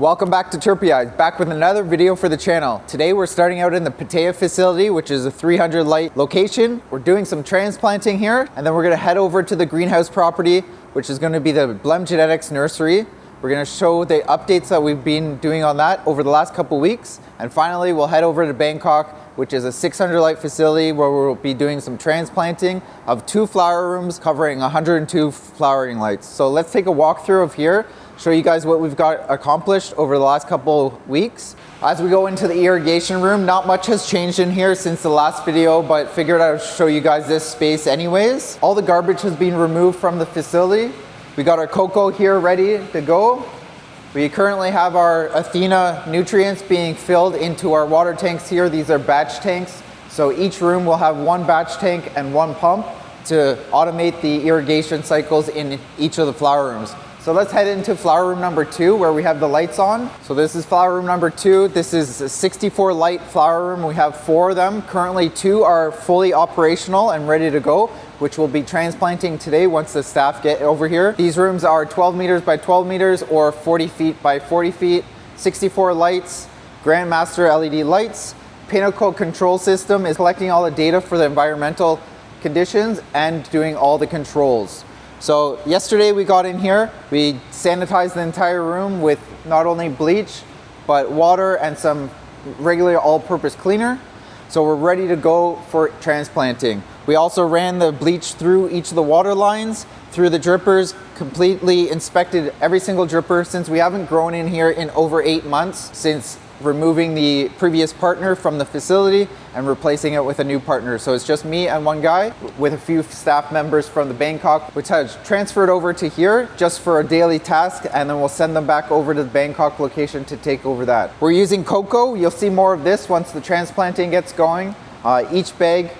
Welcome back to Terpy, back with another video for the channel. Today we're starting out in the Pattaya facility, which is a 300 light location. We're doing some transplanting here, and then we're gonna head over to the greenhouse property, which is gonna be the Blem Genetics nursery. We're gonna show the updates that we've been doing on that over the last couple weeks. And finally, we'll head over to Bangkok, which is a 600 light facility where we'll be doing some transplanting of 2 flower rooms covering 102 flowering lights. So let's take a walkthrough of here, show you guys what we've got accomplished over the last couple weeks. As we go into the irrigation room, not much has changed in here since the last video, but figured I would show you guys this space anyways. All the garbage has been removed from the facility. We got our cocoa here ready to go. We currently have our Athena nutrients being filled into our water tanks here. These are batch tanks. So each room will have 1 batch tank and 1 pump to automate the irrigation cycles in each of the flower rooms. So let's head into flower room number 2 where we have the lights on. So this is flower room number 2. This is a 64 light flower room. We have 4 of them. Currently 2 are fully operational and ready to go, which we'll be transplanting today once the staff get over here. These rooms are 12 meters by 12 meters or 40 feet by 40 feet, 64 lights, Grandmaster LED lights. Pinnacle control system is collecting all the data for the environmental conditions and doing all the controls. So yesterday we got in here, we sanitized the entire room with not only bleach, but water and some regular all-purpose cleaner. So we're ready to go for transplanting. We also ran the bleach through each of the water lines, through the drippers, completely inspected every single dripper since we haven't grown in here in over 8 months since removing the previous partner from the facility and replacing it with a new partner. So it's just me and 1 guy with a few staff members from the Bangkok, which has transferred over to here just for a daily task, and then we'll send them back over to the Bangkok location to take over that. We're using cocoa. You'll see more of this once the transplanting gets going. Each bag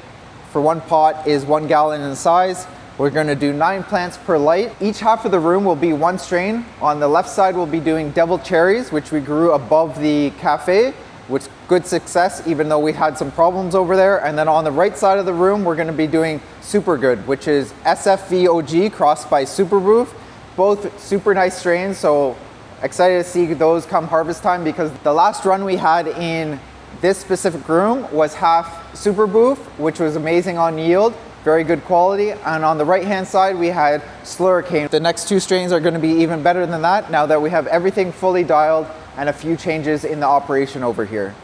for 1 pot is 1 gallon in size. We're gonna do 9 plants per light. Each half of the room will be 1 strain. On the left side, we'll be doing devil cherries, which we grew above the cafe, with good success, even though we had some problems over there. And then on the right side of the room, we're gonna be doing super good, which is SFVOG crossed by Superboof. Both super nice strains, so excited to see those come harvest time, because the last run we had in this specific room was half Superboof, which was amazing on yield. Very good quality. And on the right hand side we had Slurricane. The next 2 strains are going to be even better than that now that we have everything fully dialed and a few changes in the operation over here.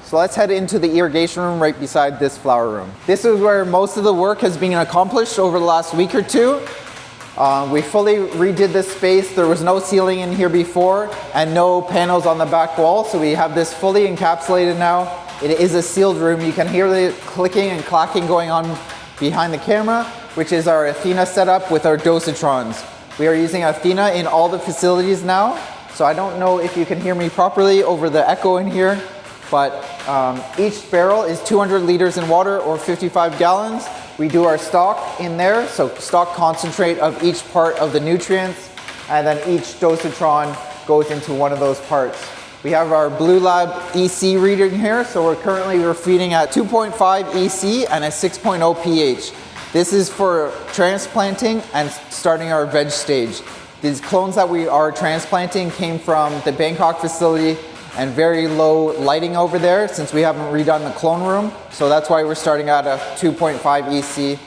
So let's head into the irrigation room right beside this flower room. This is where most of the work has been accomplished over the last week or 2. We fully redid this space. There was no ceiling in here before and no panels on the back wall, so we have this fully encapsulated now. It is a sealed room. You can hear the clicking and clacking going on behind the camera, which is our Athena setup with our dosatrons. We are using Athena in all the facilities now, so I don't know if you can hear me properly over the echo in here, but each barrel is 200 liters in water or 55 gallons. We do our stock in there, so stock concentrate of each part of the nutrients, and then each dosatron goes into one of those parts. We have our Blue Lab EC reader in here, so we're feeding at 2.5 EC and a 6.0 pH. This is for transplanting and starting our veg stage. These clones that we are transplanting came from the Bangkok facility and very low lighting over there since we haven't redone the clone room. So that's why we're starting at a 2.5 EC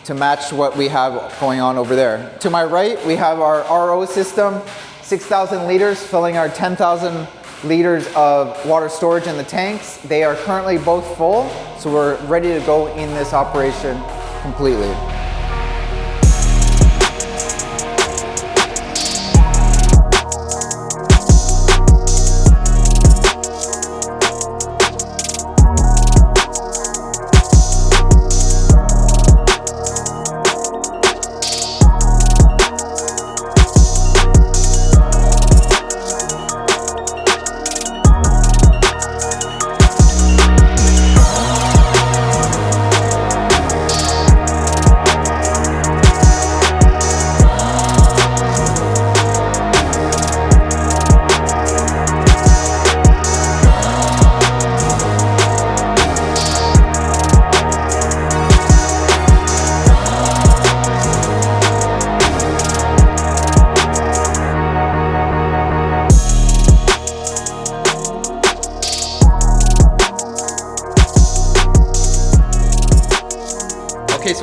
to match what we have going on over there. To my right, we have our RO system, 6,000 liters filling our 10,000 liters of water storage in the tanks. They are currently both full, so we're ready to go in this operation completely.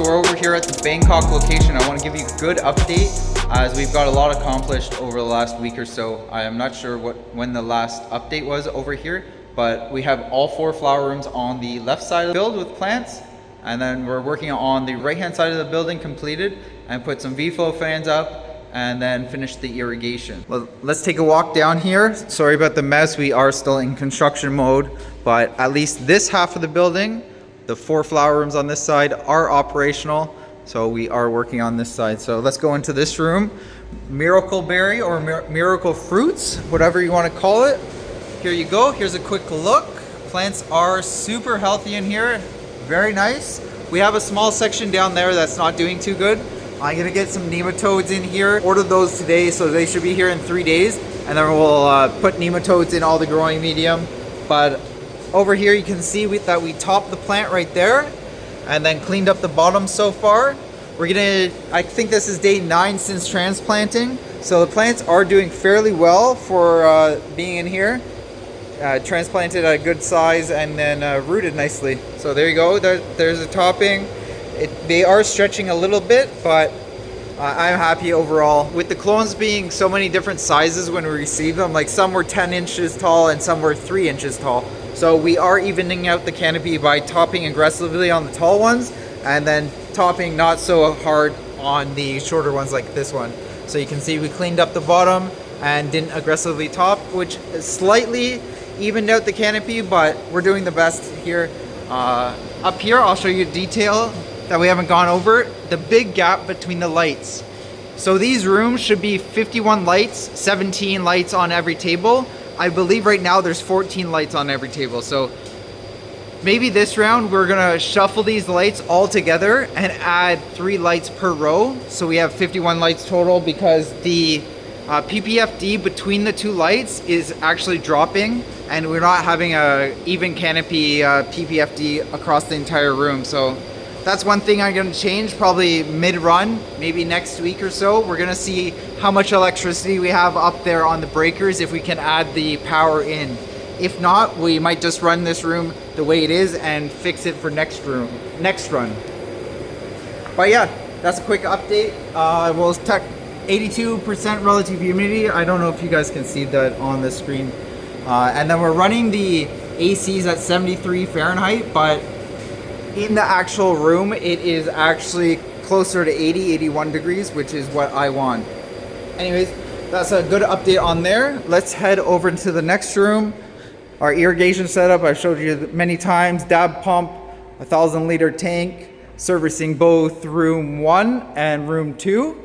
so we're over here at the Bangkok location. I want to give you a good update as we've got a lot accomplished over the last week or so. I am not sure when the last update was over here, but we have all 4 flower rooms on the left side of the build with plants, and then we're working on the right hand side of the building completed and put some V-flow fans up and then finish the irrigation. Well, let's take a walk down here. Sorry about the mess, we are still in construction mode, but at least this half of the building, the 4 flower rooms on this side are operational, so we are working on this side. So let's go into this room. Miracle berry or miracle fruits, whatever you want to call it. Here you go, here's a quick look. Plants are super healthy in here, very nice. We have a small section down there that's not doing too good. I'm gonna get some nematodes in here, ordered those today, so they should be here in 3 days, and then we'll put nematodes in all the growing medium. But over here you can see that we topped the plant right there and then cleaned up the bottom so far. I think this is day 9 since transplanting, so the plants are doing fairly well for being in here. Transplanted at a good size and then rooted nicely. So there you go, there's a topping. They are stretching a little bit, but I'm happy overall. With the clones being so many different sizes when we receive them, like some were 10 inches tall and some were 3 inches tall. So we are evening out the canopy by topping aggressively on the tall ones and then topping not so hard on the shorter ones like this one. So you can see we cleaned up the bottom and didn't aggressively top, which slightly evened out the canopy, but we're doing the best here. Up here, I'll show you detail that we haven't gone over, the big gap between the lights. So these rooms should be 51 lights, 17 lights on every table. I believe right now there's 14 lights on every table. So maybe this round we're gonna shuffle these lights all together and add 3 lights per row. So we have 51 lights total because the PPFD between the 2 lights is actually dropping and we're not having a even canopy PPFD across the entire room. So that's one thing I'm gonna change probably mid-run, maybe next week or so. We're gonna see how much electricity we have up there on the breakers if we can add the power in. If not, we might just run this room the way it is and fix it for next run. But yeah, that's a quick update. We'll check 82% relative humidity. I don't know if you guys can see that on the screen. And then we're running the ACs at 73 Fahrenheit, but in the actual room, it is actually closer to 80, 81 degrees, which is what I want. Anyways, that's a good update on there. Let's head over to the next room. Our irrigation setup, I've showed you many times. Dab pump, 1,000-liter tank, servicing both room 1 and room 2.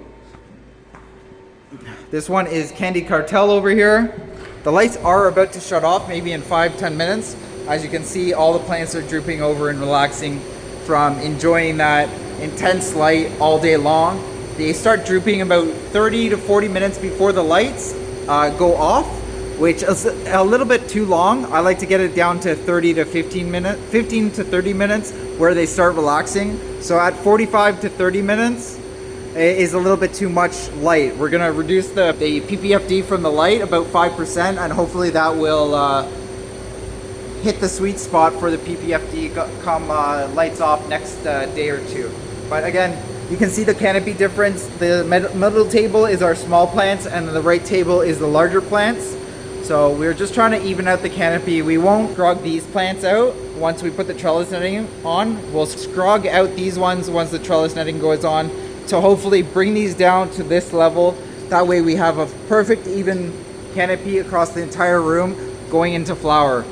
This one is Candy Cartel over here. The lights are about to shut off, maybe in 5-10 minutes. As you can see, all the plants are drooping over and relaxing from enjoying that intense light all day long. They start drooping about 30 to 40 minutes before the lights go off, which is a little bit too long. I like to get it down to 15 to 30 minutes where they start relaxing. So at 45 to 30 minutes is a little bit too much light. We're gonna reduce the PPFD from the light about 5%, and hopefully that will hit the sweet spot for the PPFD come lights off next day or 2. But again, you can see the canopy difference. The middle table is our small plants and the right table is the larger plants. So we're just trying to even out the canopy. We won't scrog these plants out once we put the trellis netting on. We'll scrog out these ones once the trellis netting goes on to hopefully bring these down to this level. That way we have a perfect even canopy across the entire room going into flower.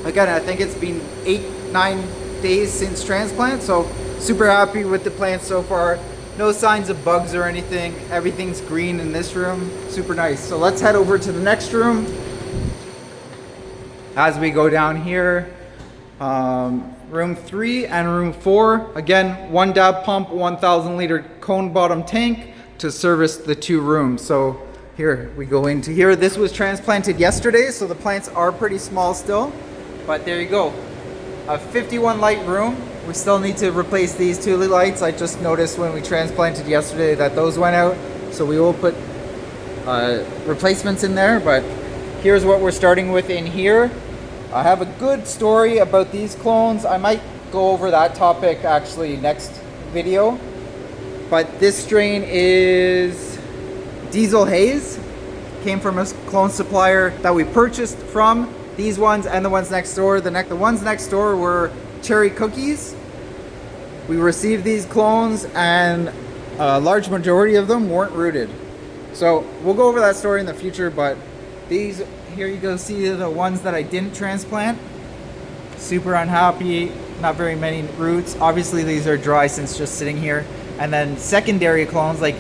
Again, I think it's been 8-9 days since transplant, so super happy with the plants so far. No signs of bugs or anything. Everything's green in this room. Super nice. So let's head over to the next room. As we go down here, room 3 and room 4. Again, 1 dab pump, 1,000-liter cone bottom tank to service the 2 rooms. So here we go into here. This was transplanted yesterday, so the plants are pretty small still. But there you go, a 51 light room. We still need to replace these 2 lights. I just noticed when we transplanted yesterday that those went out. So we will put replacements in there, but here's what we're starting with in here. I have a good story about these clones. I might go over that topic actually next video, but this strain is Diesel Haze. Came from a clone supplier that we purchased from. These ones and the ones next door. The ones next door were Cherry Cookies. We received these clones and a large majority of them weren't rooted. So we'll go over that story in the future, but these, here you go see the ones that I didn't transplant. Super unhappy, not very many roots. Obviously these are dry since just sitting here. And then secondary clones, like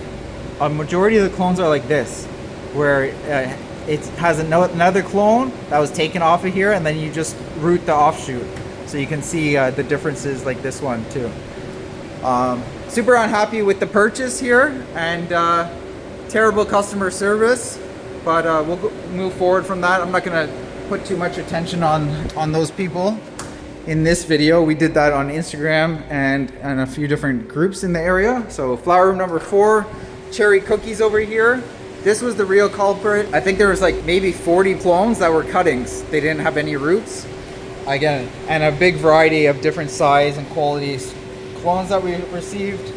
a majority of the clones are like this, where it has another clone that was taken off of here, and then you just root the offshoot. So you can see the differences like this one too. Super unhappy with the purchase here, and terrible customer service, but we'll move forward from that. I'm not gonna put too much attention on those people in this video. We did that on Instagram and a few different groups in the area. So flower room number 4, Cherry Cookies over here. This was the real culprit. I think there was like maybe 40 clones that were cuttings. They didn't have any roots. Again, and a big variety of different size and qualities clones that we received.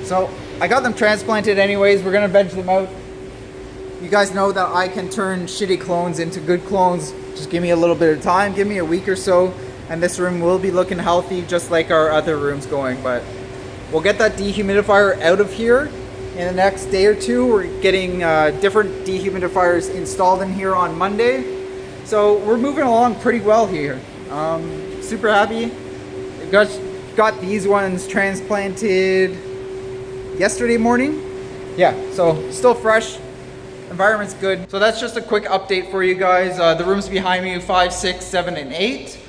So I got them transplanted anyways. We're gonna veg them out. You guys know that I can turn shitty clones into good clones. Just give me a little bit of time, give me a week or so, and this room will be looking healthy just like our other rooms going. But we'll get that dehumidifier out of here in the next day or two. We're getting different dehumidifiers installed in here on Monday. So we're moving along pretty well here. Super happy. Got these ones transplanted yesterday morning. Yeah, so still fresh. Environment's good. So that's just a quick update for you guys. The rooms behind me, 5, 6, 7, and 8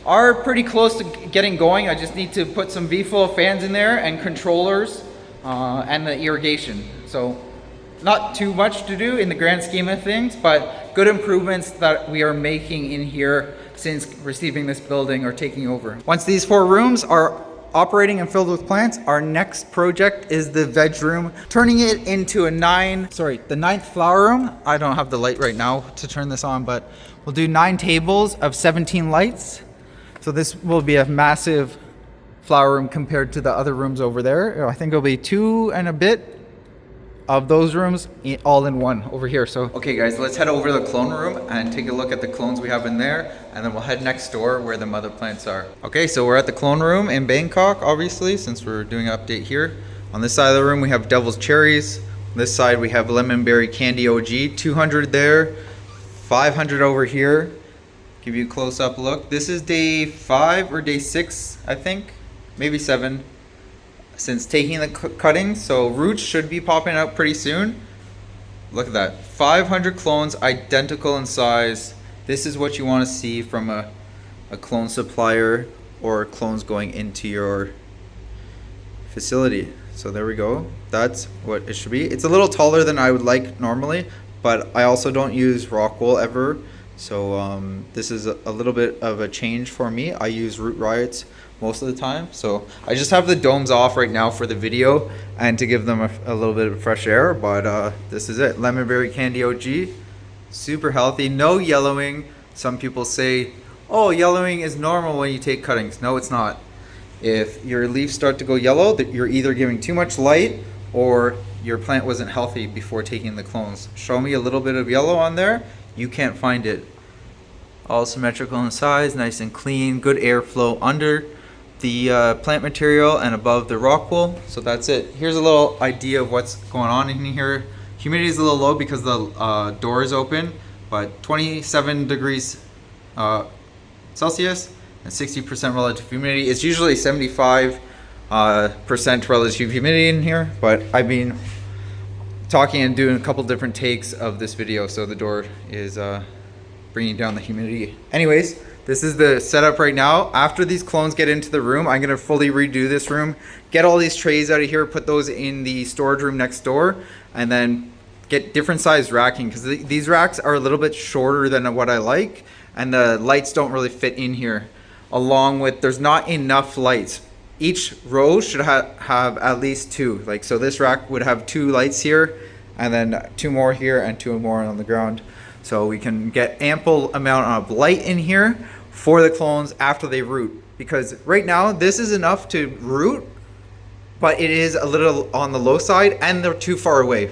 are pretty close to getting going. I just need to put some V-flow fans in there and controllers and the irrigation. So not too much to do in the grand scheme of things, but good improvements that we are making in here since receiving this building or taking over. Once these 4 rooms are operating and filled with plants, our next project is the veg room, turning it into the 9th flower room. I don't have the light right now to turn this on, but we'll do 9 tables of 17 lights. So this will be a massive flower room compared to the other rooms over there. I think it'll be 2 and a bit of those rooms all in one over here. So okay guys, let's head over to the clone room and take a look at the clones we have in there, and then we'll head next door where the mother plants are. Okay, so we're at the clone room in Bangkok, obviously, since we're doing an update here. On this side of the room we have Devil's Cherries. On this side we have Lemon Berry Candy OG, 200 there, 500 over here. Give you a close-up look. This is day 5 or day 6, I think, maybe 7. Since taking the cuttings, so roots should be popping out pretty soon. Look at that, 500 clones, identical in size. This is what you want to see from a clone supplier or clones going into your facility. So there we go, that's what it should be. It's a little taller than I would like normally, but I also don't use rock wool ever. So this is a little bit of a change for me. I use Root Riots most of the time, so I just have the domes off right now for the video and to give them a little bit of fresh air, but this is it. Lemon Berry Candy OG, super healthy, no yellowing. Some people say, oh, yellowing is normal when you take cuttings. No, it's not. If your leaves start to go yellow, you're either giving too much light or your plant wasn't healthy before taking the clones. Show me a little bit of yellow on there, you can't find it. All symmetrical in size, nice and clean, good airflow under the plant material and above the rock wool. So that's it. Here's a little idea of what's going on in here. Humidity is a little low because the door is open, but 27 degrees Celsius and 60% relative humidity. It's usually 75% relative humidity in here, but I've been talking and doing a couple different takes of this video, so the door is bringing down the humidity. Anyways, this is the setup right now. After these clones get into the room, I'm gonna fully redo this room, get all these trays out of here, put those in the storage room next door, and then get different size racking, because these racks are a little bit shorter than what I like, and the lights don't really fit in here. Along with, there's not enough lights. Each row should have at least 2. Like, so this rack would have 2 lights here, and then 2 more here and 2 more on the ground. So we can get ample amount of light in here for the clones after they root. Because right now, this is enough to root but it is a little on the low side and they're too far away.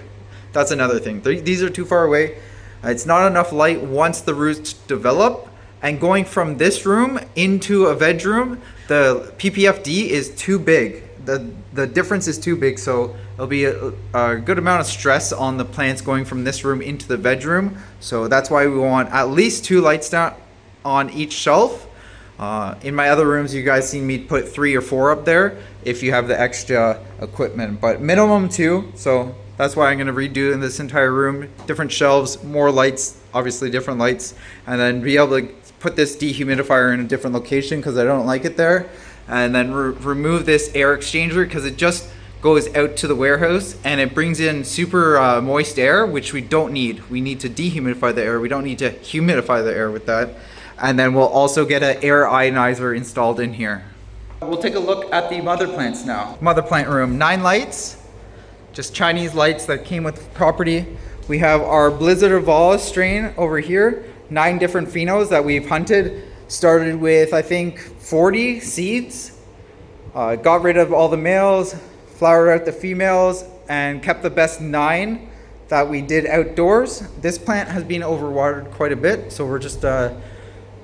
That's another thing. These are too far away. It's not enough light once the roots develop. And going from this room into a veg room, the PPFD is too big. The difference is too big, so it'll be a good amount of stress on the plants going from this room into the veg room. So that's why we want at least 2 lights down on each shelf. In my other rooms, you guys seen me put 3 or 4 up there if you have the extra equipment, but minimum 2. So that's why I'm going to redo in this entire room, different shelves, more lights, obviously different lights, and then be able to put this dehumidifier in a different location because I don't like it there, and then remove this air exchanger because it just goes out to the warehouse and it brings in super moist air, which we don't need. We need to dehumidify the air. We don't need to humidify the air with that. And then we'll also get an air ionizer installed in here. We'll take a look at the mother plants now. Mother plant room, 9 lights, just Chinese lights that came with the property. We have our Blizzard of All strain over here, 9 different phenos that we've hunted. Started with, I think, 40 seeds. Got rid of all the males, flowered out the females, and kept the best 9 that we did outdoors. This plant has been overwatered quite a bit, so we're just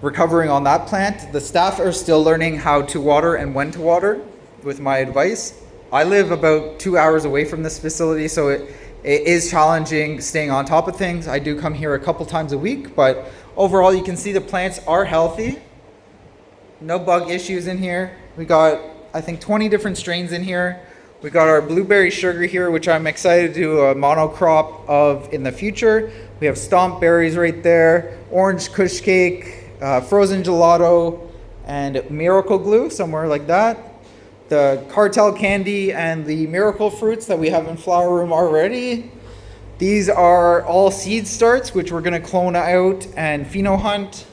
recovering on that plant. The staff are still learning how to water and when to water with my advice. I live about 2 hours away from this facility, so it is challenging staying on top of things. I do come here a couple times a week, but overall you can see the plants are healthy. No bug issues in here. We got, I think, 20 different strains in here. We got our blueberry sugar here, which I'm excited to do a monocrop of in the future. We have stomp berries right there, orange kush cake, frozen gelato, and miracle glue, somewhere like that. The cartel candy and the miracle fruits that we have in flower room already. These are all seed starts, which we're gonna clone out and pheno hunt.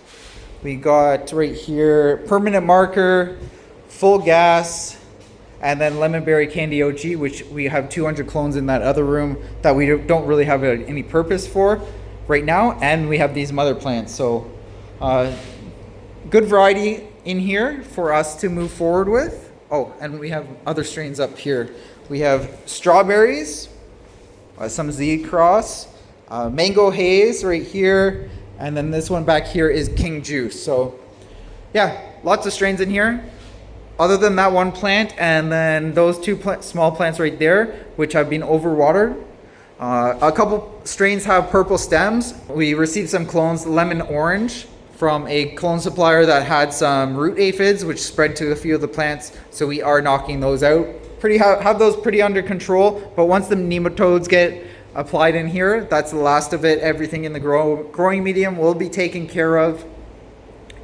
We got right here permanent marker, full gas, and then lemonberry candy OG, which we have 200 clones in that other room that we don't really have any purpose for right now. And we have these mother plants. So good variety in here for us to move forward with. Oh, and we have other strains up here. We have strawberries, some Z cross, mango haze right here, and then this one back here is king juice. So yeah, lots of strains in here. Other than that one plant and then those 2 small plants right there, which have been overwatered. A couple strains have purple stems. We received some clones, lemon orange, from a clone supplier that had some root aphids, which spread to a few of the plants. So we are knocking those out. Have those pretty under control. But once the nematodes get applied in here, that's the last of it. Everything in the growing medium will be taken care of.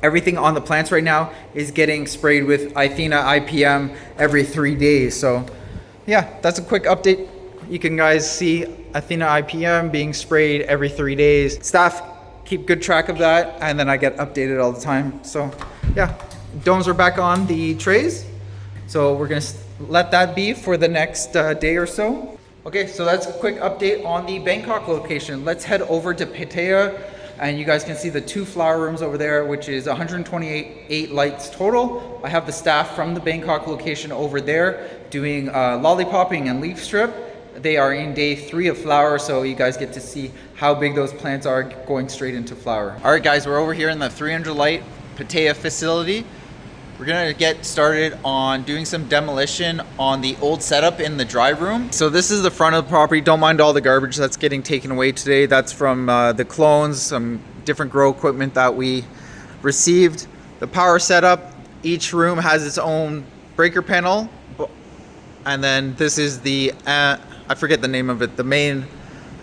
Everything on the plants right now is getting sprayed with Athena IPM every 3 days. So yeah, that's a quick update. You can guys see Athena IPM being sprayed every 3 days. Staff keep good track of that, and then I get updated all the time. So yeah, domes are back on the trays. So we're gonna let that be for the next day or so. Okay, so that's a quick update on the Bangkok location. Let's head over to Pattaya, and you guys can see the 2 flower rooms over there, which is 128 lights total. I have the staff from the Bangkok location over there doing lollipopping and leaf strip. They are in day 3 of flower, so you guys get to see how big those plants are going straight into flower. All right, guys, we're over here in the 300 light Pattaya facility. We're gonna get started on doing some demolition on the old setup in the dry room. So this is the front of the property. Don't mind all the garbage that's getting taken away today. That's from the clones, some different grow equipment that we received. The power setup, each room has its own breaker panel. And then this is the, I forget the name of it, the main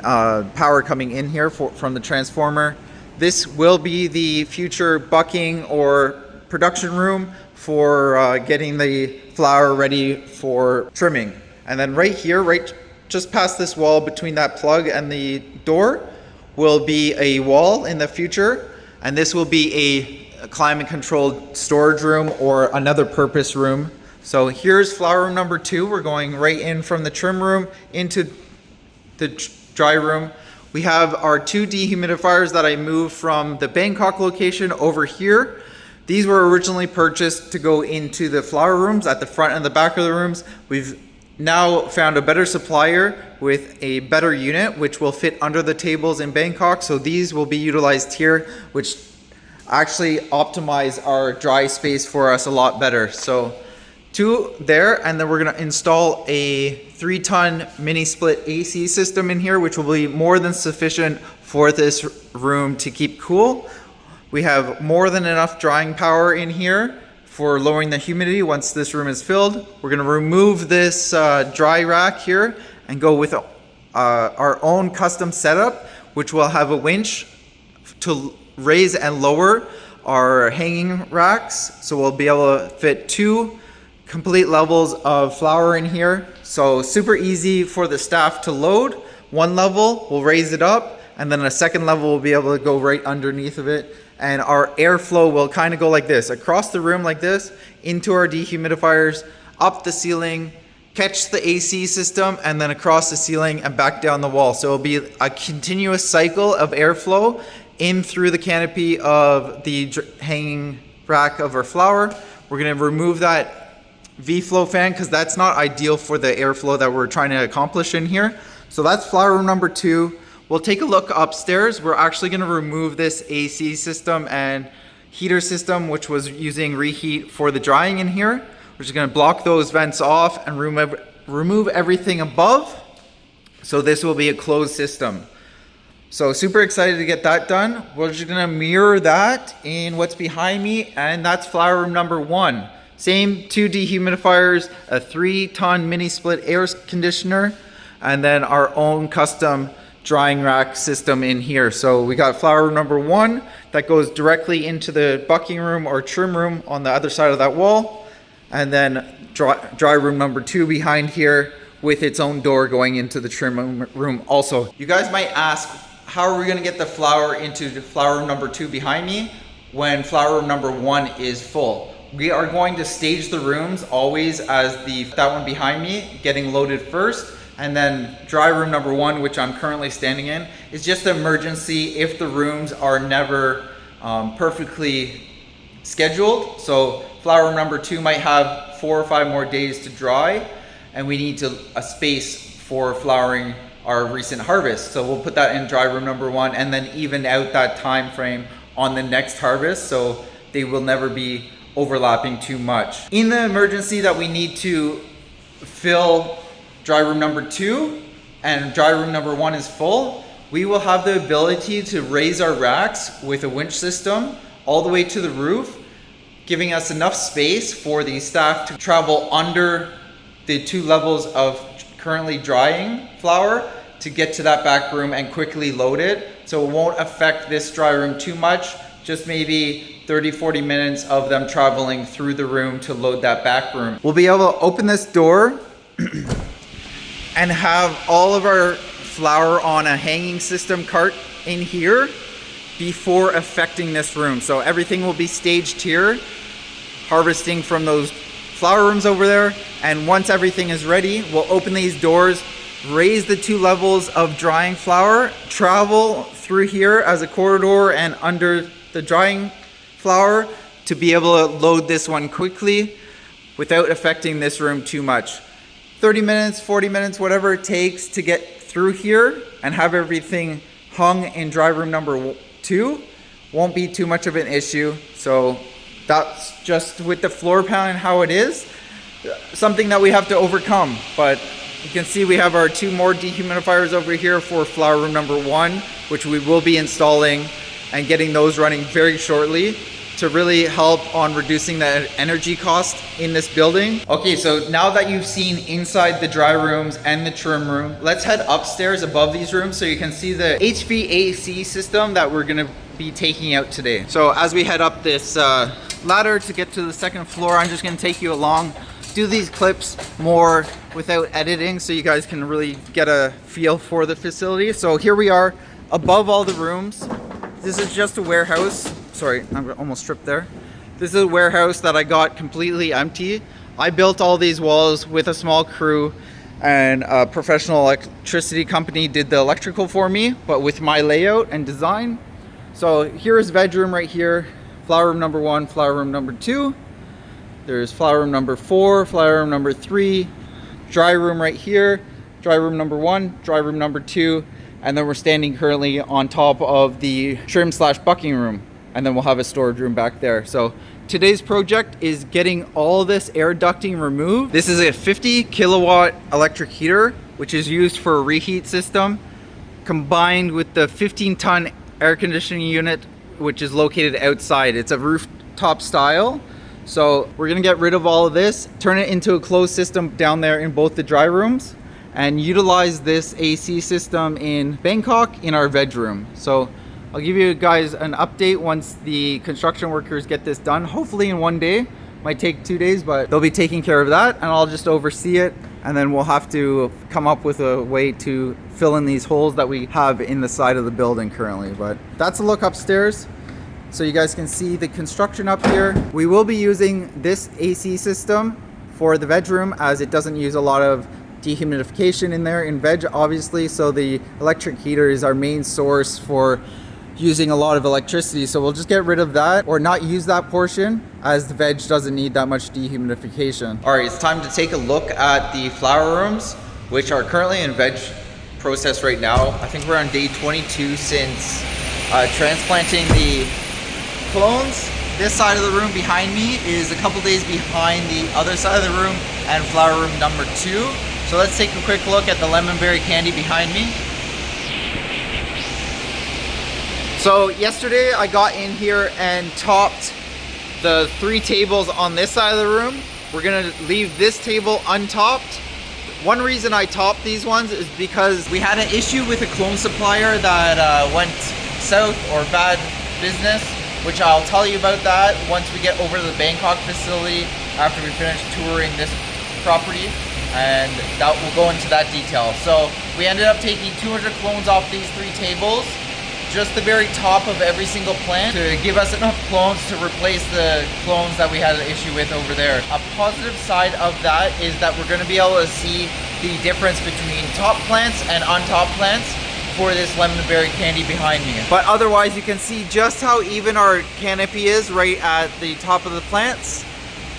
power coming in here from the transformer. This will be the future bucking or production room for getting the flower ready for trimming. And then right here, right just past this wall between that plug and the door will be a wall in the future. And this will be a climate controlled storage room or another purpose room. So here's flower room number 2. We're going right in from the trim room into the dry room. We have our 2 dehumidifiers that I moved from the Bangkok location over here. These were originally purchased to go into the flower rooms at the front and the back of the rooms. We've now found a better supplier with a better unit, which will fit under the tables in Bangkok. So these will be utilized here, which actually optimize our dry space for us a lot better. So 2 there, and then we're gonna install a 3-ton mini split AC system in here, which will be more than sufficient for this room to keep cool. We have more than enough drying power in here for lowering the humidity once this room is filled. We're gonna remove this dry rack here and go with our own custom setup, which will have a winch to raise and lower our hanging racks. So we'll be able to fit 2 complete levels of flour in here. So super easy for the staff to load. 1 level, we'll raise it up, and then a 2nd level will be able to go right underneath of it. And our airflow will kind of go like this, across the room like this, into our dehumidifiers, up the ceiling, catch the AC system, and then across the ceiling and back down the wall. So it'll be a continuous cycle of airflow in through the canopy of the hanging rack of our flour. We're gonna remove that V-flow fan because that's not ideal for the airflow that we're trying to accomplish in here. So that's flour room number 2. We'll take a look upstairs. We're actually gonna remove this AC system and heater system, which was using reheat for the drying in here. We're just gonna block those vents off and remove everything above. So this will be a closed system. So super excited to get that done. We're just gonna mirror that in what's behind me, and that's flour room number 1. Same 2 dehumidifiers, a 3-ton mini split air conditioner, and then our own custom drying rack system in here. So we got flour room number 1 that goes directly into the bucking room or trim room on the other side of that wall, and then dry room number 2 behind here with its own door going into the trim room also. You guys might ask, how are we gonna get the flour into the flour room number 2 behind me when flour room number 1 is full? We are going to stage the rooms always as that one behind me getting loaded first, and then dry room number 1, which I'm currently standing in, is just an emergency if the rooms are never perfectly scheduled. So flour room number 2 might have 4 or 5 more days to dry, and we need a space for flouring our recent harvest. So we'll put that in dry room number 1 and then even out that time frame on the next harvest, so they will never be overlapping too much. In the emergency that we need to fill dry room number 2 and dry room number 1 is full, we will have the ability to raise our racks with a winch system all the way to the roof, giving us enough space for the staff to travel under the 2 levels of currently drying flour to get to that back room and quickly load it. So it won't affect this dry room too much, just maybe 30-40 minutes of them traveling through the room to load that back room. We'll be able to open this door and have all of our flour on a hanging system cart in here before affecting this room. So everything will be staged here, harvesting from those flour rooms over there. And once everything is ready, we'll open these doors, raise the 2 levels of drying flour, travel through here as a corridor and under the drying flour to be able to load this one quickly without affecting this room too much. 30 minutes, 40 minutes, whatever it takes to get through here and have everything hung in dry room number 2 won't be too much of an issue. So that's just with the floor plan and how it is, something that we have to overcome. But you can see we have our 2 more dehumidifiers over here for flour room number 1, which we will be installing and getting those running very shortly to really help on reducing the energy cost in this building. Okay, so now that you've seen inside the dry rooms and the trim room, let's head upstairs above these rooms so you can see the HVAC system that we're gonna be taking out today. So as we head up this ladder to get to the 2nd floor, I'm just gonna take you along, do these clips more without editing so you guys can really get a feel for the facility. So here we are above all the rooms. This is just a warehouse. Sorry, I'm almost tripped there. This is a warehouse that I got completely empty. I built all these walls with a small crew, and a professional electricity company did the electrical for me, but with my layout and design. So here's bedroom right here, flour room number 1, flour room number 2. There's flour room number 4, flour room number 3, dry room right here, dry room number 1, dry room number 2, and then we're standing currently on top of the trim slash bucking room, and then we'll have a storage room back there. So today's project is getting all this air ducting removed. This is a 50 kilowatt electric heater, which is used for a reheat system, combined with the 15-ton air conditioning unit, which is located outside. It's a rooftop style. So we're gonna get rid of all of this, turn it into a closed system down there in both the dry rooms, and utilize this AC system in Bangkok in our veg room. So I'll give you guys an update once the construction workers get this done, hopefully in one day. Might take 2 days, but they'll be taking care of that, and I'll just oversee it, and then we'll have to come up with a way to fill in these holes that we have in the side of the building currently. But that's a look upstairs, so you guys can see the construction up here. We will be using this AC system for the veg room, as it doesn't use a lot of dehumidification in there in veg, obviously. So the electric heater is our main source for using a lot of electricity. So we'll just get rid of that, or not use that portion, as the veg doesn't need that much dehumidification. All right, it's time to take a look at the flower rooms, which are currently in veg process right now. I think we're on day 22 since transplanting the clones. This side of the room behind me is a couple days behind the other side of the room and flower room number 2. So let's take a quick look at the lemon berry candy behind me. So yesterday I got in here and topped the 3 tables on this side of the room. We're gonna leave this table untopped. One reason I topped these ones is because we had an issue with a clone supplier that went south, or bad business, which I'll tell you about that once we get over to the Bangkok facility after we finish touring this property, and that will go into that detail. So we ended up taking 200 clones off these 3 tables, just the very top of every single plant, to give us enough clones to replace the clones that we had an issue with over there. A positive side of that is that we're going to be able to see the difference between top plants and untopped plants for this lemon berry candy behind me. But otherwise, you can see just how even our canopy is right at the top of the plants.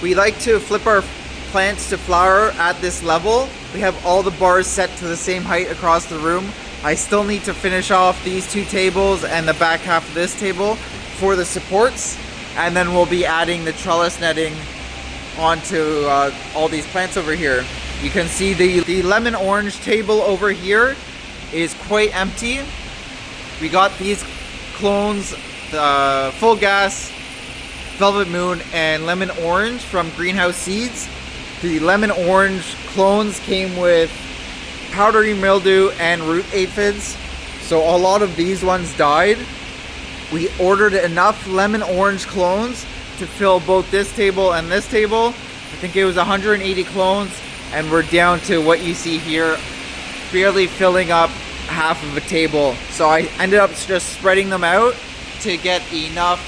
We like to flip our plants to flower at this level. We have all the bars set to the same height across the room. I still need to finish off these 2 tables and the back half of this table for the supports, and then we'll be adding the trellis netting onto all these plants over here. You can see the lemon orange table over here is quite empty. We got these clones, the full gas, velvet moon, and lemon orange from Greenhouse Seeds. The lemon orange clones came with powdery mildew and root aphids, so a lot of these ones died. We ordered enough lemon orange clones to fill both this table and this table. I think it was 180 clones, and we're down to what you see here, barely filling up half of a table. So I ended up just spreading them out to get enough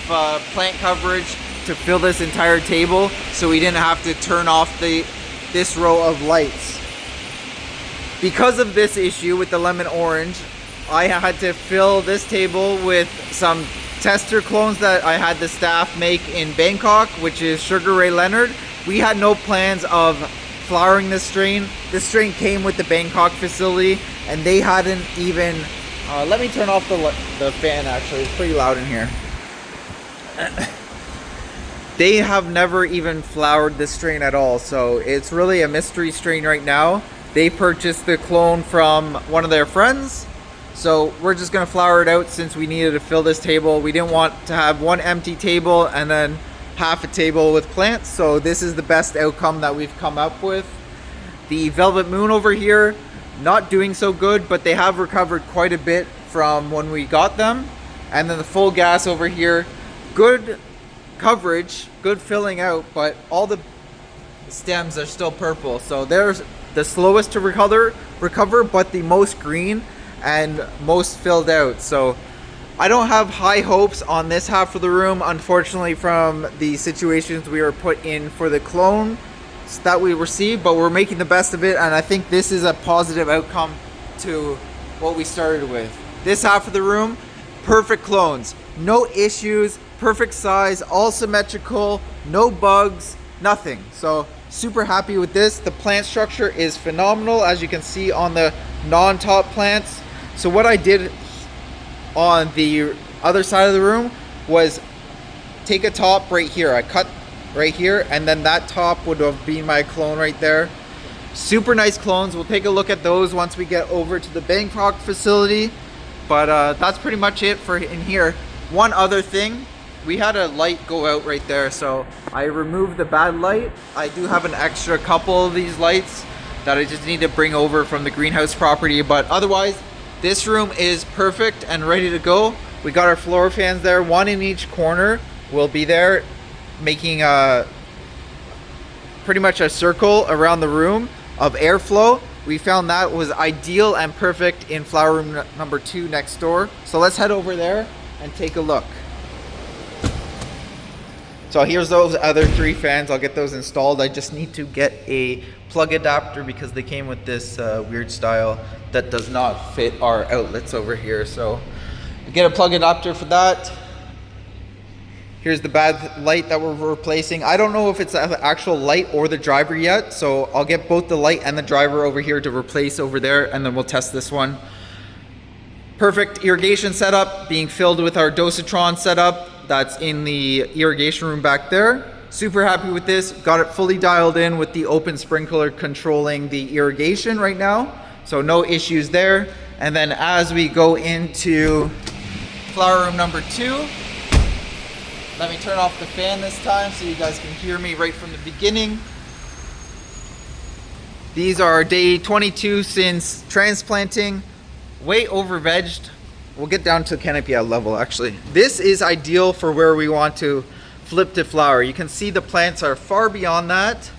plant coverage to fill this entire table, so we didn't have to turn off this row of lights. Because of this issue with the lemon orange, I had to fill this table with some tester clones that I had the staff make in Bangkok, which is Sugar Ray Leonard. We had no plans of flowering this strain. This strain came with the Bangkok facility, and they hadn't even, let me turn off the fan actually, it's pretty loud in here. They have never even flowered this strain at all, so it's really a mystery strain right now. They purchased the clone from one of their friends, so we're just gonna flower it out since we needed to fill this table. We didn't want to have one empty table and then half a table with plants, so this is the best outcome that we've come up with. The Velvet Moon over here, not doing so good, but they have recovered quite a bit from when we got them. And then the Full Gas over here, good coverage, good filling out, but all the stems are still purple, so there's the slowest to recover, but the most green and most filled out. So I don't have high hopes on this half of the room, unfortunately, from the situations we were put in for the clone that we received, but we're making the best of it, and I think this is a positive outcome to what we started with. This half of the room, perfect clones, no issues, perfect size, all symmetrical, no bugs, nothing. So Super happy with this. The plant structure is phenomenal, as you can see on the non-top plants. So what I did on the other side of the room was take a top right here. I cut right here, and then that top would have been my clone right there. Super nice clones. We'll take a look at those once we get over to the Bangkok facility. But that's pretty much it for in here. One other thing, we had a light go out right there, so I removed the bad light. I do have an extra couple of these lights that I just need to bring over from the greenhouse property, but otherwise this room is perfect and ready to go. We got our floor fans there, one in each corner will be there, making pretty much a circle around the room of airflow. We found that was ideal and perfect in flower room number 2 next door. So let's head over there and take a look. So here's those other 3 fans. I'll get those installed. I just need to get a plug adapter because they came with this weird style that does not fit our outlets over here. So get a plug adapter for that. Here's the bad light that we're replacing. I don't know if it's the actual light or the driver yet, so I'll get both the light and the driver over here to replace over there, and then we'll test this one. Perfect irrigation setup being filled with our dosatron setup that's in the irrigation room back there. Super happy with this. Got it fully dialed in with the open sprinkler controlling the irrigation right now, so no issues there. And then as we go into flower room number 2, let me turn off the fan this time so you guys can hear me right from the beginning. These are day 22 since transplanting. Way over vegged. We'll get down to canopy level actually. This is ideal for where we want to flip to flower. You can see the plants are far beyond that.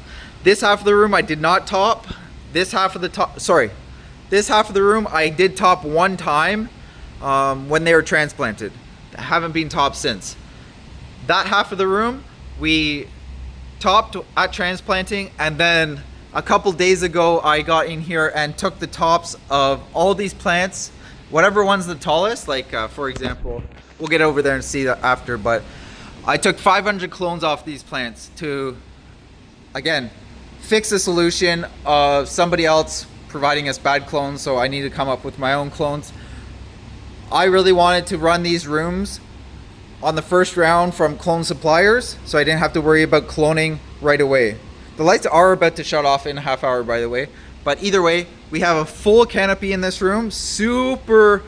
This half of the room I did not top. This half of the room I did top one time when they were transplanted. Haven't been topped since. That half of the room we topped at transplanting, and then a couple days ago I got in here and took the tops of all these plants, whatever one's the tallest, like for example, we'll get over there and see that after, but I took 500 clones off these plants to, again, fix the solution of somebody else providing us bad clones, so I need to come up with my own clones. I really wanted to run these rooms on the first round from clone suppliers, so I didn't have to worry about cloning right away. The lights are about to shut off in a half hour, by the way, but either way, we have a full canopy in this room, super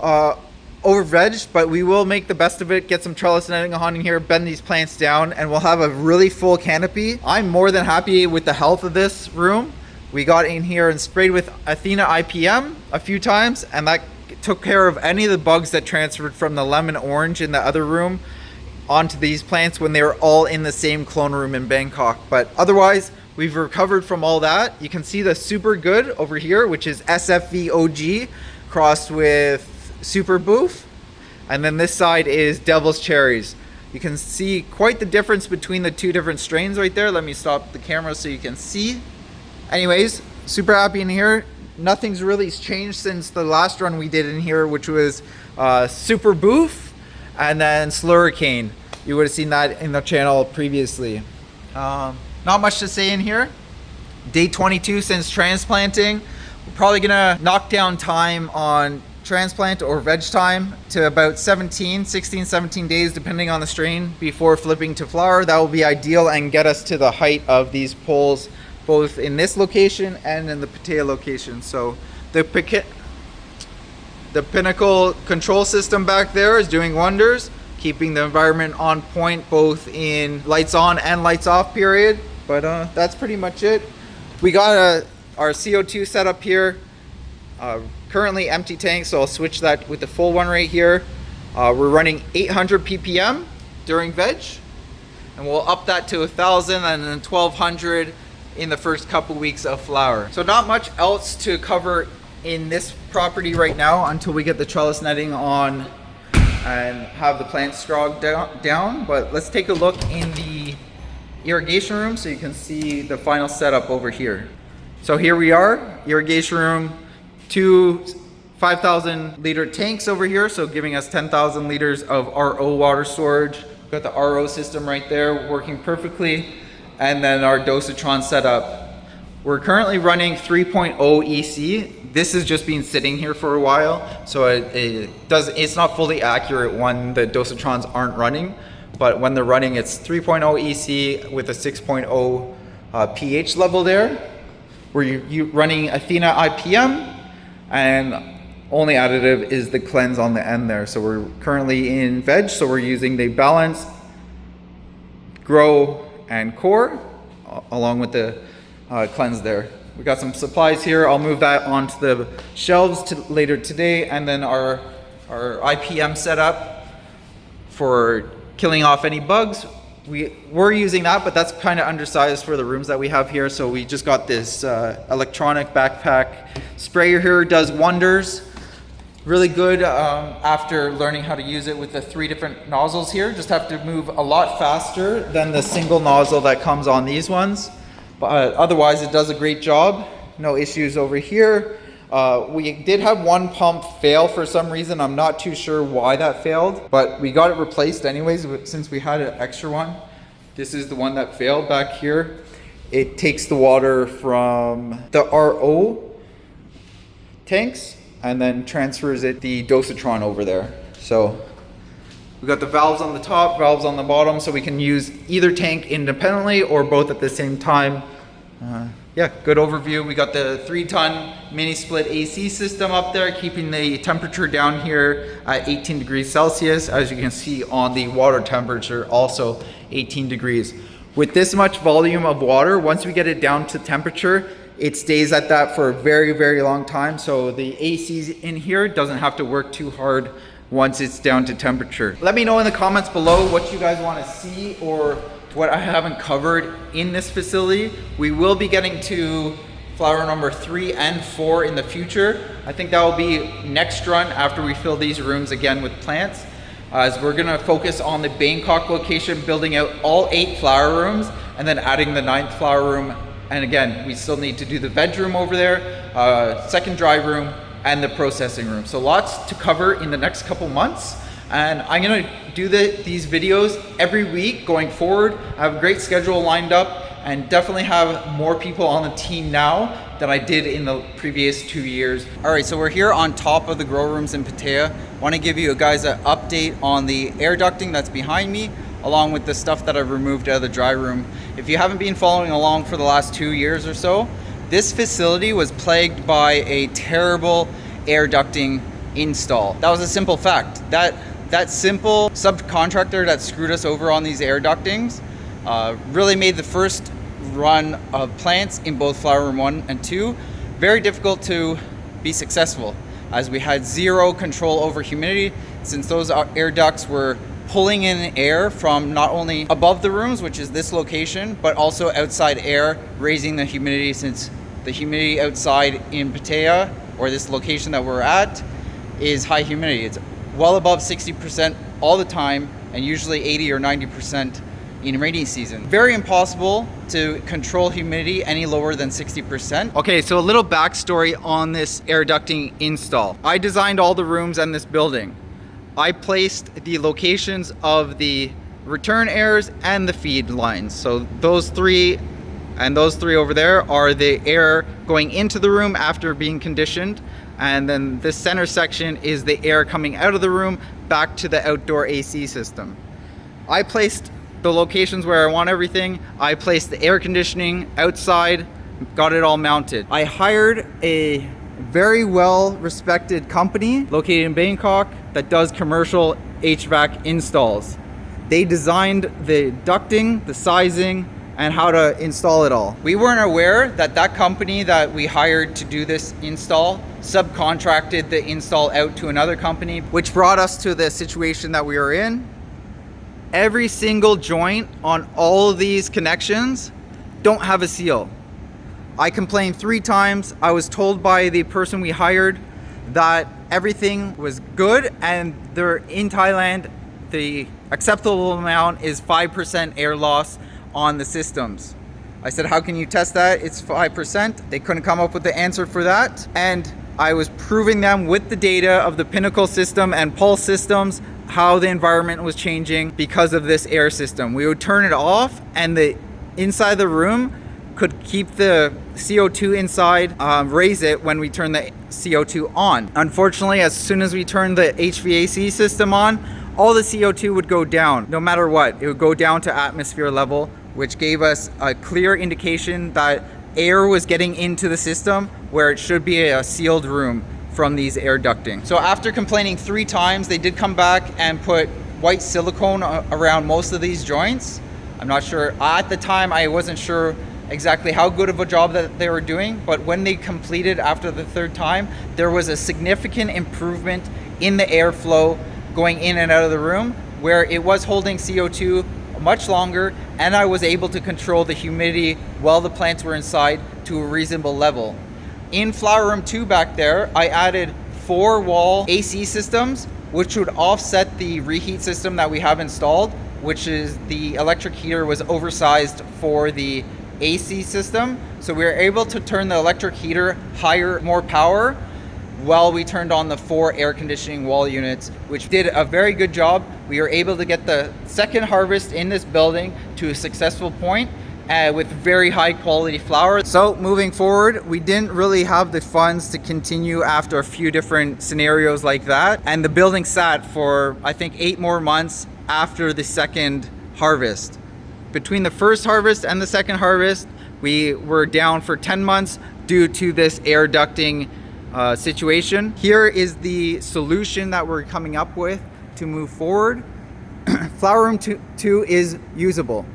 over vegged, but we will make the best of it, get some trellis netting on in here, bend these plants down, and we'll have a really full canopy. I'm more than happy with the health of this room. We got in here and sprayed with Athena IPM a few times, and that took care of any of the bugs that transferred from the lemon orange in the other room onto these plants when they were all in the same clone room in Bangkok. But otherwise, we've recovered from all that. You can see the super good over here, which is SFV OG crossed with Super Boof. And then this side is Devil's Cherries. You can see quite the difference between the 2 different strains right there. Let me stop the camera so you can see. Anyways, super happy in here. Nothing's really changed since the last run we did in here, which was Super Boof and then Slurricane. You would have seen that in the channel previously. Not much to say in here. Day 22 since transplanting. We're probably gonna knock down time on transplant or veg time to about 16, 17 days depending on the strain before flipping to flower. That will be ideal and get us to the height of these poles both in this location and in the Pattaya location. So the Pinnacle control system back there is doing wonders, keeping the environment on point both in lights on and lights off period. But that's pretty much it. We got our CO2 set up here. Currently empty tank, so I'll switch that with the full one right here. We're running 800 ppm during veg, and we'll up that to 1,000 and then 1,200 in the first couple weeks of flower. So not much else to cover in this property right now until we get the trellis netting on and have the plants scrogged down. But let's take a look in the irrigation room so you can see the final setup over here. So here we are, irrigation room, 2 5,000 liter tanks over here, so giving us 10,000 liters of RO water storage. Got the RO system right there working perfectly. and then our dosatron setup. We're currently running 3.0 EC. This has just been sitting here for a while, so it's not fully accurate when the dosatrons aren't running, but when they're running, it's 3.0 EC with a 6.0 pH level there. We're running Athena IPM, and only additive is the cleanse on the end there. So we're currently in veg, so we're using the balance, grow, and core, along with the cleanse there. We got some supplies here. I'll move that onto the shelves later today, and then our IPM setup for killing off any bugs. We're using that, but that's kind of undersized for the rooms that we have here. So we just got this electronic backpack sprayer here. Does wonders. Really good after learning how to use it with the 3 different nozzles here. Just have to move a lot faster than the single nozzle that comes on these ones. But otherwise it does a great job. No issues over here. We did have one pump fail for some reason. I'm not too sure why that failed, but we got it replaced anyways since we had an extra one. This is the one that failed back here. It takes the water from the RO tanks and then transfers it the dosatron over there. So we got the valves on the top, valves on the bottom, so we can use either tank independently or both at the same time. Yeah, good overview. We got the 3-ton mini split AC system up there, keeping the temperature down here at 18 degrees Celsius. As you can see on the water temperature, also 18 degrees. With this much volume of water, once we get it down to temperature, it stays at that for a very, very long time. So the AC in here doesn't have to work too hard once it's down to temperature. Let me know in the comments below what you guys want to see or what I haven't covered in this facility. We will be getting to flower number 3 and 4 in the future. I think that will be next run after we fill these rooms again with plants, as we're gonna focus on the Bangkok location, building out all 8 flower rooms and then adding the 9th flower room. And again, we still need to do the veg room over there, second dry room, and the processing room. So lots to cover in the next couple months. And I'm gonna do these videos every week going forward. I have a great schedule lined up and definitely have more people on the team now than I did in the previous 2 years. All right, so we're here on top of the grow rooms in Pattaya. Wanna give you guys an update on the air ducting that's behind me, along with the stuff that I've removed out of the dry room. If you haven't been following along for the last 2 years or so, this facility was plagued by a terrible air ducting install. That was a simple fact. That simple subcontractor that screwed us over on these air ductings really made the first run of plants in both flower room 1 and 2 very difficult to be successful, as we had zero control over humidity, since those air ducts were pulling in air from not only above the rooms, which is this location, but also outside air, raising the humidity, since the humidity outside in Pattaya, or this location that we're at, is high humidity. It's well above 60% all the time, and usually 80 or 90% in rainy season. Very impossible to control humidity any lower than 60%. Okay, so a little backstory on this air ducting install. I designed all the rooms in this building. I placed the locations of the return airs and the feed lines. So those 3 and those 3 over there are the air going into the room after being conditioned. And then this center section is the air coming out of the room back to the outdoor AC system. I placed the locations where I want everything. I placed the air conditioning outside, got it all mounted. I hired a very well respected company located in Bangkok that does commercial HVAC installs. They designed the ducting, the sizing, and how to install it all. We weren't aware that that company that we hired to do this install subcontracted the install out to another company, which brought us to the situation that we are in. Every single joint on all of these connections don't have a seal. I complained 3 times. I was told by the person we hired that everything was good, and they're in Thailand, the acceptable amount is 5% air loss on the systems. I said, how can you test that? It's 5%. They couldn't come up with the answer for that. And I was proving them with the data of the Pinnacle system and Pulse systems how the environment was changing because of this air system. We would turn it off and the inside the room could keep the CO2 inside, raise it when we turn the CO2 on. Unfortunately, as soon as we turn the HVAC system on, all the CO2 would go down. No matter what, it would go down to atmosphere level, which gave us a clear indication that air was getting into the system where it should be a sealed room from these air ducting. So after complaining 3 times, they did come back and put white silicone around most of these joints. I'm not sure, at the time I wasn't sure exactly how good of a job that they were doing, but when they completed after the 3rd time, there was a significant improvement in the airflow going in and out of the room, where it was holding CO2 much longer, and I was able to control the humidity while the plants were inside to a reasonable level. In flower room 2 back there, I added 4 wall AC systems, which would offset the reheat system that we have installed, which is the electric heater was oversized for the AC system. So we were able to turn the electric heater higher, more power, while we turned on the 4 air conditioning wall units, which did a very good job. We were able to get the 2nd harvest in this building to a successful point with very high quality flower. So moving forward, we didn't really have the funds to continue after a few different scenarios like that. And the building sat for, I think, 8 more months after the 2nd harvest. Between the 1st harvest and the 2nd harvest, we were down for 10 months due to this air ducting situation. Here is the solution that we're coming up with to move forward. Flower room 2 is usable,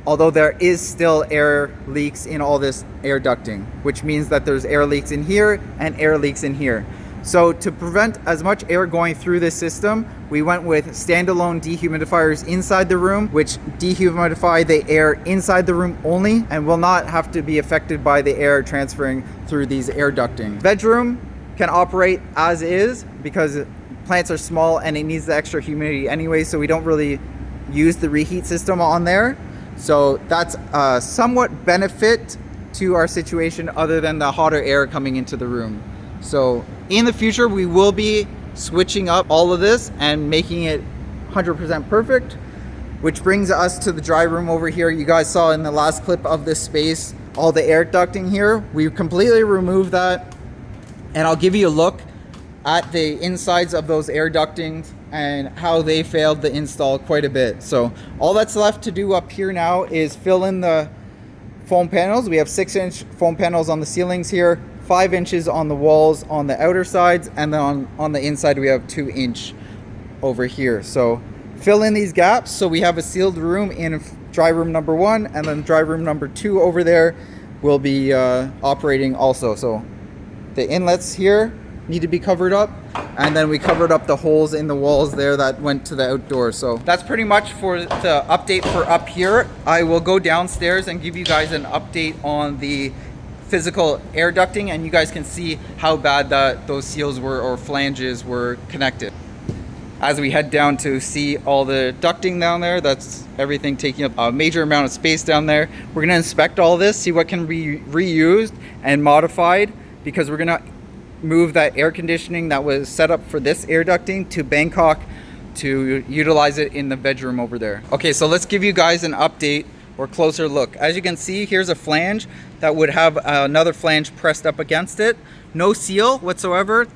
although there is still air leaks in all this air ducting, which means that there's air leaks in here and air leaks in here. So to prevent as much air going through this system, we went with standalone dehumidifiers inside the room, which dehumidify the air inside the room only and will not have to be affected by the air transferring through these air ducting. Veg room can operate as is because plants are small and it needs the extra humidity anyway, so we don't really use the reheat system on there. So that's a somewhat benefit to our situation other than the hotter air coming into the room. So in the future, we will be switching up all of this and making it 100% perfect, which brings us to the dry room over here. You guys saw in the last clip of this space, all the air ducting here. We've completely removed that, and I'll give you a look at the insides of those air ductings and how they failed the install quite a bit. So all that's left to do up here now is fill in the foam panels. We have 6-inch foam panels on the ceilings here, 5 inches on the walls on the outer sides, and then on the inside we have 2-inch over here. So fill in these gaps so we have a sealed room in dry room number 1, and then dry room number 2 over there will be operating also. So the inlets here need to be covered up, and then we covered up the holes in the walls there that went to the outdoors. So that's pretty much for the update for up here. I will go downstairs and give you guys an update on the physical air ducting, and you guys can see how bad those seals were, or flanges were connected. As we head down to see all the ducting down there, that's everything taking up a major amount of space down there. We're gonna inspect all this, see what can be reused and modified, because we're gonna move that air conditioning that was set up for this air ducting to Bangkok to utilize it in the bedroom over there. Okay, so let's give you guys an update or closer look. As you can see, here's a flange that would have another flange pressed up against it. No seal whatsoever.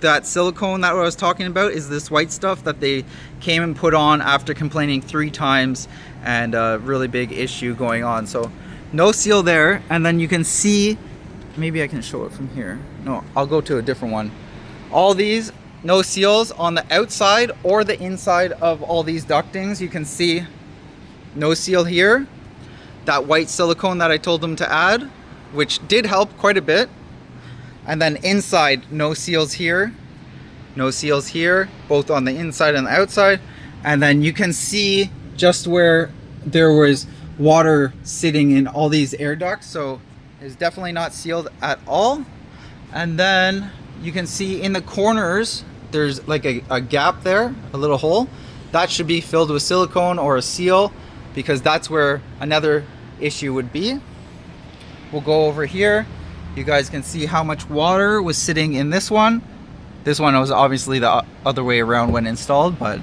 That silicone that I was talking about is this white stuff that they came and put on after complaining 3 times and a really big issue going on. So no seal there. And then you can see, maybe I can show it from here. No, I'll go to a different one. All these, no seals on the outside or the inside of all these ductings. You can see no seal here. That white silicone that I told them to add, which did help quite a bit. And then inside, no seals here, no seals here, both on the inside and the outside. And then you can see just where there was water sitting in all these air ducts. So it's definitely not sealed at all. And then you can see in the corners, there's like a gap there, a little hole. That should be filled with silicone or a seal, because that's where another issue would be. We'll go over here. You guys can see how much water was sitting in this one. This one was obviously the other way around when installed, but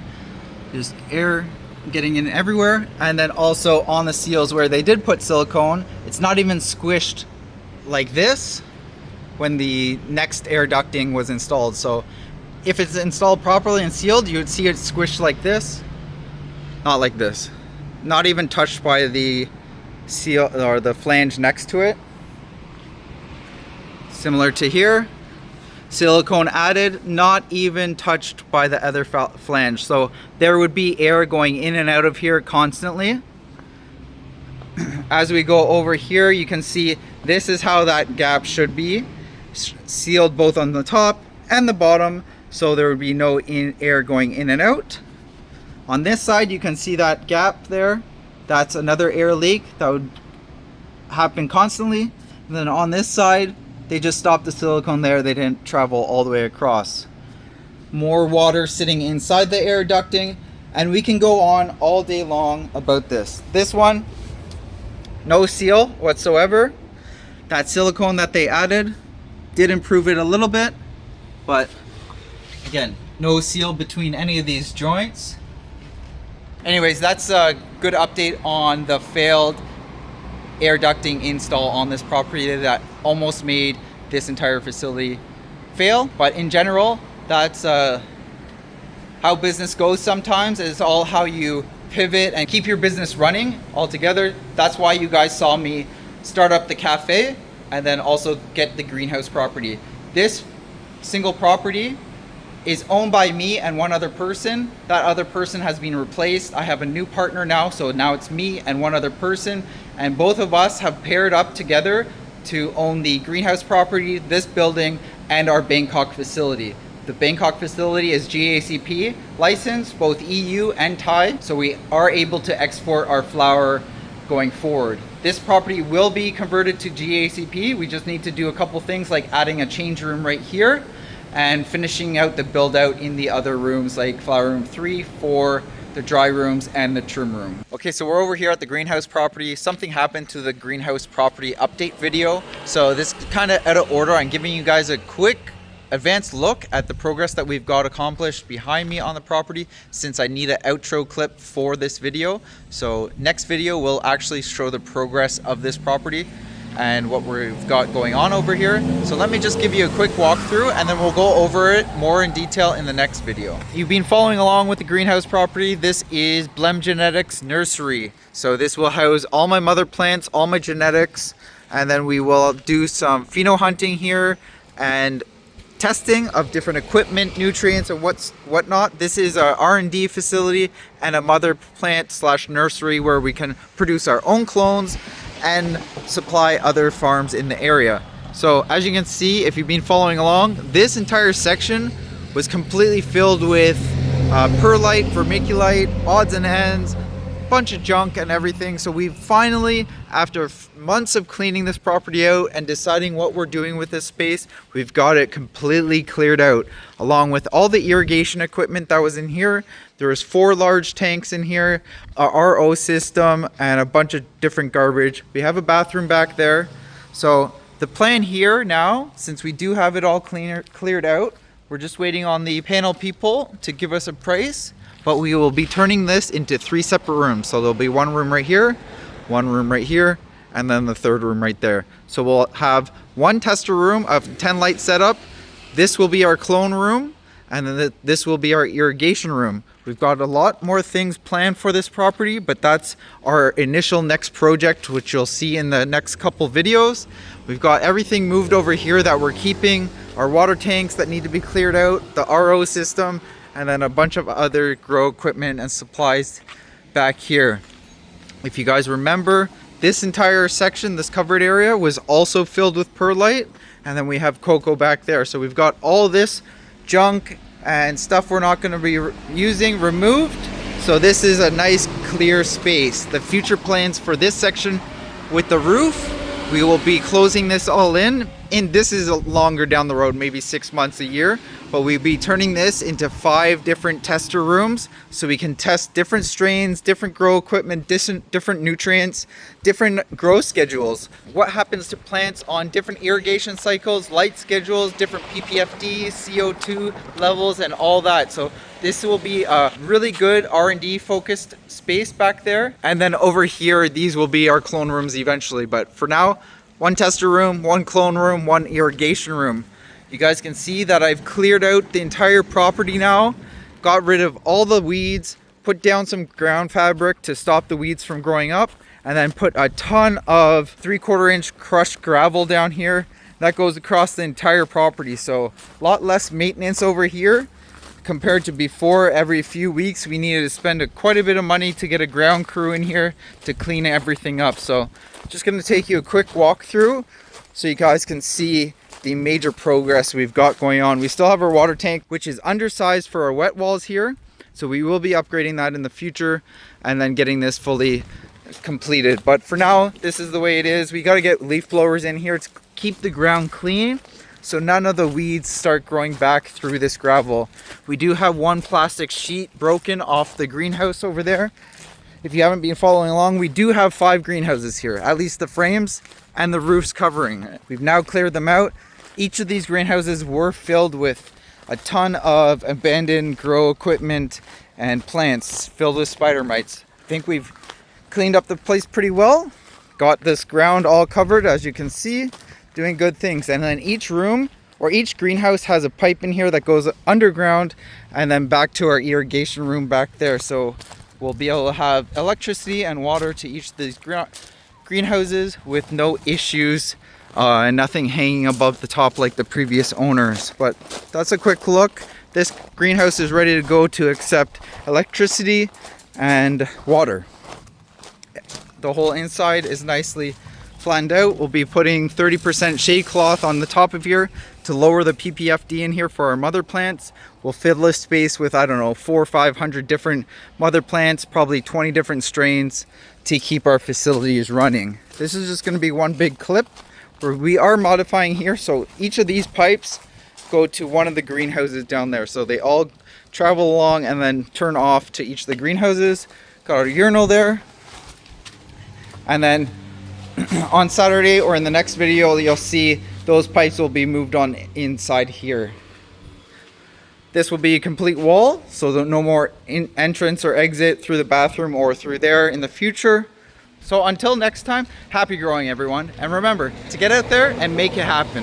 just air getting in everywhere. And then also on the seals where they did put silicone, it's not even squished like this when the next air ducting was installed. So if it's installed properly and sealed, you would see it squished like this, not like this, not even touched by the seal or the flange next to it. Similar to here, silicone added, not even touched by the other flange. So there would be air going in and out of here constantly. As we go over here, you can see this is how that gap should be, sealed both on the top and the bottom, so there would be no air going in and out. On this side, you can see that gap there. That's another air leak that would happen constantly. And then on this side, they just stopped the silicone there. They didn't travel all the way across. More water sitting inside the air ducting, and we can go on all day long about this. This one, no seal whatsoever. That silicone that they added did improve it a little bit, but again, no seal between any of these joints. Anyways, that's a good update on the failed air ducting install on this property that almost made this entire facility fail. But in general, that's how business goes sometimes. It's all how you pivot and keep your business running altogether. That's why you guys saw me start up the cafe and then also get the greenhouse property. This single property is owned by me and one other person. That other person has been replaced. I have a new partner now, so now it's me and one other person, and both of us have paired up together to own the greenhouse property, this building, and our Bangkok facility. The Bangkok facility is GACP licensed, both EU and Thai, so we are able to export our flower going forward. This property will be converted to GACP. We just need to do a couple things like adding a change room right here and finishing out the build out in the other rooms like flower room 3, 4, the dry rooms, and the trim room. Okay, so we're over here at the greenhouse property. Something happened to the greenhouse property update video. So this is kind of out of order. I'm giving you guys a quick advanced look at the progress that we've got accomplished behind me on the property, since I need an outro clip for this video. So next video will actually show the progress of this property and what we've got going on over here. So let me just give you a quick walkthrough and then we'll go over it more in detail in the next video. You've been following along with the greenhouse property. This is Blem Genetics Nursery. So this will house all my mother plants, all my genetics, and then we will do some pheno hunting here and testing of different equipment, nutrients, and whatnot. This is our R&D facility and a mother plant / nursery where we can produce our own clones and supply other farms in the area. So as you can see, if you've been following along, this entire section was completely filled with perlite, vermiculite, odds and ends, bunch of junk and everything. So we finally, after months of cleaning this property out and deciding what we're doing with this space, we've got it completely cleared out, along with all the irrigation equipment that was in here. There was 4 large tanks in here, a RO system, and a bunch of different garbage. We have a bathroom back there. So the plan here now, since we do have it all cleared out, we're just waiting on the panel people to give us a price. But we will be turning this into 3 separate rooms. So there'll be one room right here, one room right here, and then the third room right there. So we'll have one tester room of 10 light setup. This will be our clone room, and then this will be our irrigation room. We've got a lot more things planned for this property, but that's our initial next project, which you'll see in the next couple videos. We've got everything moved over here that we're keeping, our water tanks that need to be cleared out, the RO system, and then a bunch of other grow equipment and supplies back here. If you guys remember, this entire section, this covered area, was also filled with perlite, and then we have cocoa back there. So we've got all this junk and stuff we're not going to be using removed. So this is a nice clear space. The future plans for this section with the roof, we will be closing this all in this is longer down the road, maybe 6 months, a year, but we'll be turning this into 5 different tester rooms so we can test different strains, different grow equipment, different nutrients, different grow schedules. What happens to plants on different irrigation cycles, light schedules, different PPFD, CO2 levels, and all that. So this will be a really good R&D focused space back there. And then over here, these will be our clone rooms eventually. But for now, 1 tester room, 1 clone room, 1 irrigation room. You guys can see that I've cleared out the entire property now, got rid of all the weeds, put down some ground fabric to stop the weeds from growing up, and then put a ton of 3/4 inch crushed gravel down here. That goes across the entire property. So a lot less maintenance over here compared to before. Every few weeks we needed to spend quite a bit of money to get a ground crew in here to clean everything up. So just going to take you a quick walk through so you guys can see the major progress we've got going on. We still have our water tank, which is undersized for our wet walls here, so we will be upgrading that in the future and then getting this fully completed. But for now, this is the way it is. We got to get leaf blowers in here to keep the ground clean so none of the weeds start growing back through this gravel. We do have 1 plastic sheet broken off the greenhouse over there. If you haven't been following along, we do have 5 greenhouses here, at least the frames and the roof's covering. We've now cleared them out. Each of these greenhouses were filled with a ton of abandoned grow equipment and plants filled with spider mites. I think we've cleaned up the place pretty well. Got this ground all covered, as you can see, doing good things. And then each room or each greenhouse has a pipe in here that goes underground and then back to our irrigation room back there. So we'll be able to have electricity and water to each of these greenhouses with no issues and nothing hanging above the top like the previous owners. But that's a quick look. This greenhouse is ready to go to accept electricity and water. The whole inside is nicely flattened out. We'll be putting 30% shade cloth on the top of here to lower the PPFD in here for our mother plants. We'll fill this space with, I don't know, 400 or 500 different mother plants, probably 20 different strains to keep our facilities running. This is just going to be one big clip where we are modifying here. So each of these pipes go to one of the greenhouses down there. So they all travel along and then turn off to each of the greenhouses. Got our urinal there. And then on Saturday or in the next video, you'll see those pipes will be moved on inside here. This will be a complete wall, so no more entrance or exit through the bathroom or through there in the future. So until next time, happy growing everyone. And remember to get out there and make it happen.